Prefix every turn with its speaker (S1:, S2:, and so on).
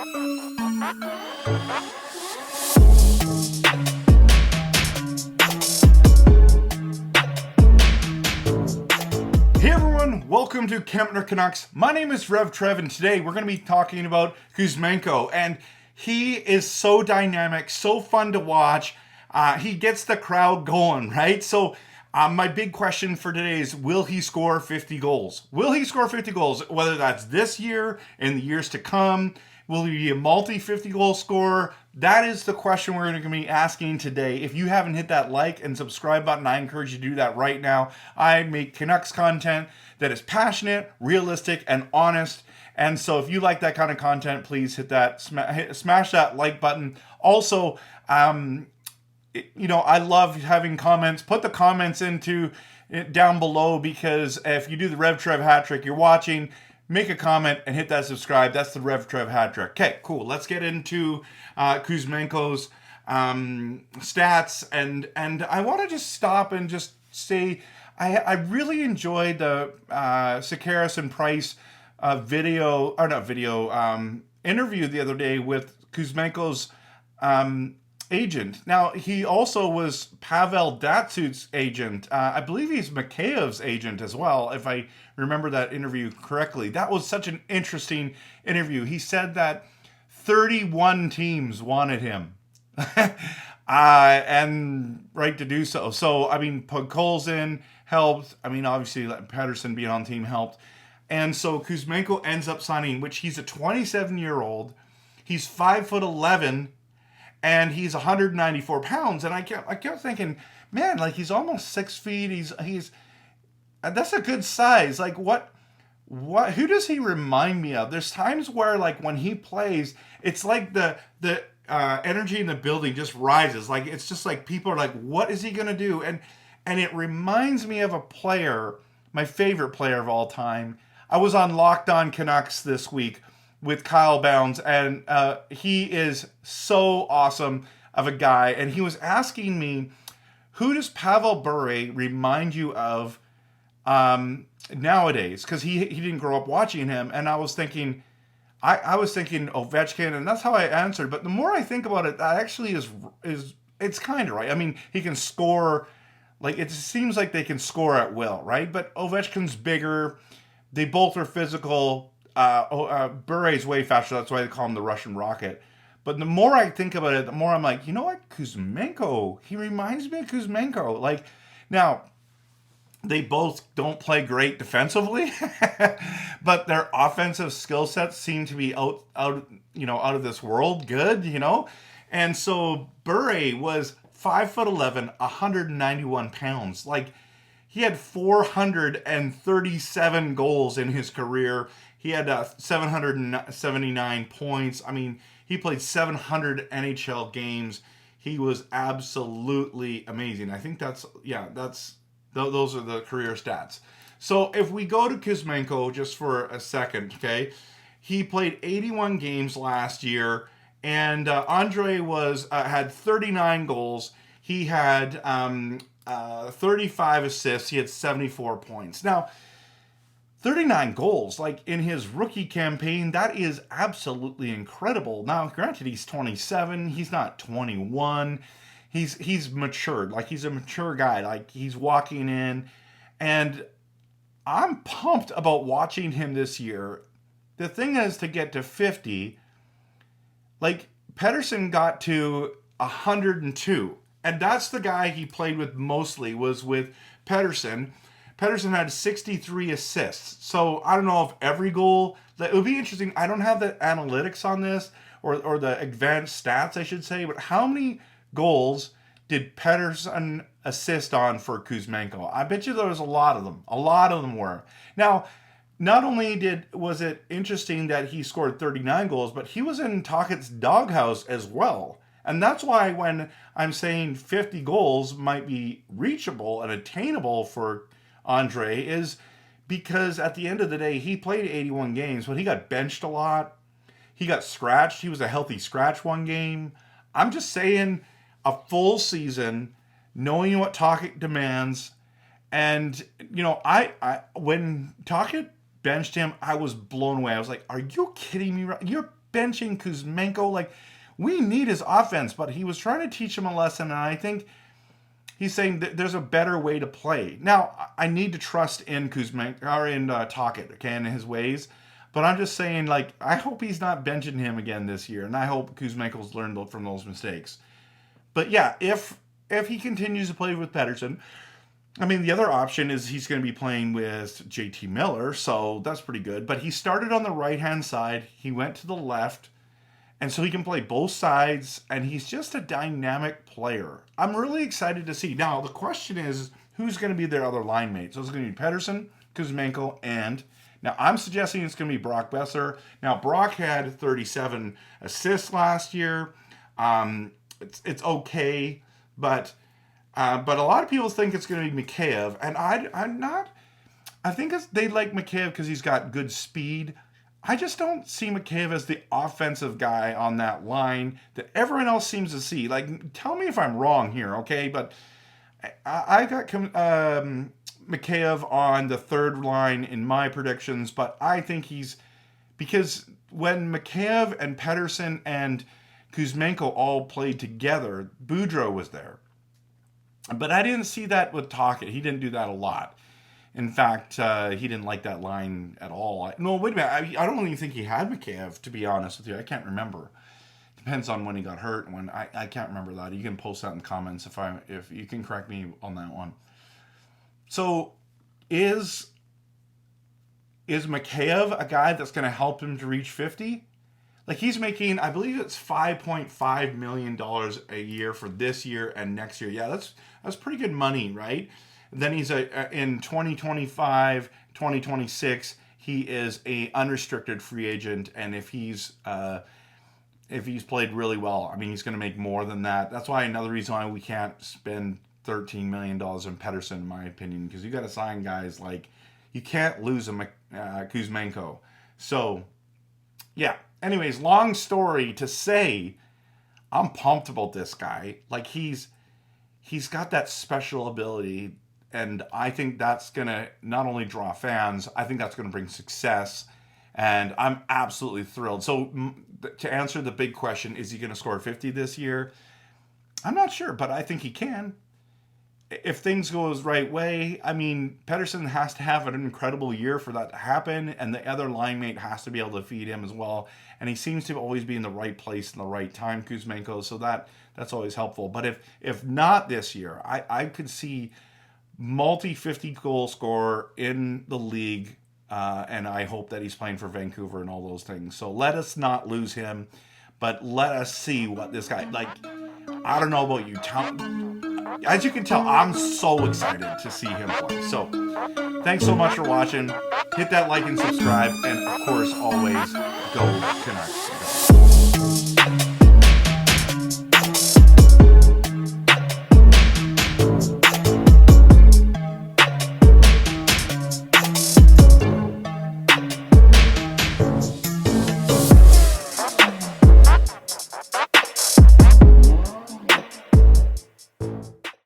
S1: Hey everyone, welcome to Kempner Canucks. My name is Rev Trev, and today we're going to be talking about Kuzmenko. And he is so dynamic, so fun to watch. He gets the crowd going, right? So my big question for today is, will he score 50 goals? Will he score 50 goals? Whether that's this year, in the years to come, will he be a multi-50 goal scorer? That is the question we're going to be asking today. If you haven't hit that like and subscribe button, I encourage you to do that right now. I make Canucks content that is passionate, realistic, and honest. And so if you like that kind of content, please hit that, smash that like button. Also, I love having comments. Put the comments into down below, because if you do the Rev Trev hat trick, you're watching, make a comment and hit that subscribe. That's the Rev Trev hat trick. Okay, cool. Let's get into Kuzmenko's stats. And I want to just stop and just say I really enjoyed the Sakaris and Price interview the other day with Kuzmenko's agent. Now, he also was Pavel Datsyuk's agent. I believe he's Makheyev's agent as well, if I remember that interview correctly. That was such an interesting interview. He said that 31 teams wanted him. And right to do so. So, I mean, Podkolzin helped. I mean, obviously, Pettersson being on the team helped. And so Kuzmenko ends up signing, which he's a 27-year-old. He's 5'11", and he's 194 pounds. And I kept thinking, man, like, he's almost 6 feet. He's that's a good size. Like, who does he remind me of? There's times where, like, when he plays, it's like the energy in the building just rises. Like, it's just like people are like, what is he gonna do? And it reminds me of a player, my favorite player of all time. I was on Locked On Canucks this week with Kyle Bhawan, and he is so awesome of a guy. And he was asking me, who does Pavel Bure remind you of nowadays? Because he didn't grow up watching him. And I was thinking, I was thinking Ovechkin, and that's how I answered. But the more I think about it, that actually is it's kind of right. I mean, he can score. Like, it seems like they can score at will, right? But Ovechkin's bigger. They both are physical. Bure's way faster. That's why they call him the Russian Rocket. But the more I think about it, the more I'm like, you know what? Kuzmenko. He reminds me of Kuzmenko. Like, now, they both don't play great defensively, but their offensive skill sets seem to be out of this world good, And so Bure was 5'11", 191 pounds. Like, he had 437 goals in his career. He had 779 points. I mean, he played 700 NHL games. He was absolutely amazing. I think those are the career stats. So if we go to Kuzmenko just for a second, okay, he played 81 games last year. And Andrei had 39 goals. He had 35 assists. He had 74 points. Now, 39 goals, like in his rookie campaign, that is absolutely incredible. Now, granted, he's 27. He's not 21. He's matured. Like, he's a mature guy. Like, he's walking in. And I'm pumped about watching him this year. The thing is, to get to 50... Like, Pettersson got to 102, and that's the guy he played with mostly, was with Pettersson. Pettersson had 63 assists. So I don't know if every goal... It would be interesting. I don't have the analytics on this, or the advanced stats, I should say, but how many goals did Pettersson assist on for Kuzmenko? I bet you there was a lot of them. A lot of them were. Now, not only was it interesting that he scored 39 goals, but he was in Tocchet's doghouse as well. And that's why when I'm saying 50 goals might be reachable and attainable for Andrei, is because at the end of the day, he played 81 games, but he got benched a lot. He got scratched. He was a healthy scratch one game. I'm just saying, a full season, knowing what Tocchet demands. And, I when Tocchet benched him, I was blown away. I was like, are you kidding me? benching Kuzmenko. Like, we need his offense, but he was trying to teach him a lesson, and I think he's saying that there's a better way to play. Now, I need to trust in Kuzmenko, or in Tocchet, okay, and his ways. But I'm just saying, like, I hope he's not benching him again this year, and I hope Kuzmenko's learned from those mistakes. But yeah, if he continues to play with Pettersson, I mean, the other option is he's going to be playing with JT Miller, so that's pretty good. But he started on the right-hand side, he went to the left, and so he can play both sides, and he's just a dynamic player. I'm really excited to see. Now, the question is, who's going to be their other line mate? So it's going to be Pettersson, Kuzmenko, and... Now, I'm suggesting it's going to be Brock Besser. Now, Brock had 37 assists last year. It's okay, but a lot of people think it's going to be Mikheyev, and I'm not. I think they like Mikheyev because he's got good speed. I just don't see Mikheyev as the offensive guy on that line that everyone else seems to see. Like, tell me if I'm wrong here, okay? But I got Mikheyev on the third line in my predictions, but I think because when Mikheyev and Pettersson and Kuzmenko all played together, Boudreau was there. But I didn't see that with Tocchet. He didn't do that a lot. In fact, he didn't like that line at all. No, wait a minute. I don't even think he had Mikheyev, to be honest with you. I can't remember. Depends on when he got hurt. When I can't remember that. You can post that in the comments if you can correct me on that one. So is Mikheyev a guy that's going to help him to reach 50? Like, he's making, I believe it's $5.5 million a year for this year and next year. Yeah, that's pretty good money, right? Then he's in 2025, 2026, he is a unrestricted free agent, and if he's played really well, I mean, he's going to make more than that. That's why another reason why we can't spend $13 million in Pettersson, in my opinion, because you got to sign guys like, you can't lose a Kuzmenko. So, yeah. Anyways, long story to say, I'm pumped about this guy. Like, he's got that special ability, and I think that's going to not only draw fans, I think that's going to bring success, and I'm absolutely thrilled. So, to answer the big question, is he going to score 50 this year? I'm not sure, but I think he can. If things go his right way, I mean, Pettersson has to have an incredible year for that to happen, and the other line mate has to be able to feed him as well. And he seems to always be in the right place in the right time, Kuzmenko, so that's always helpful. But if not this year, I could see multi-50 goal scorer in the league, and I hope that he's playing for Vancouver and all those things. So let us not lose him, but let us see what this guy, like, I don't know about you, as you can tell, I'm so excited to see him play. So, thanks so much for watching. Hit that like and subscribe. And, of course, always go Canucks.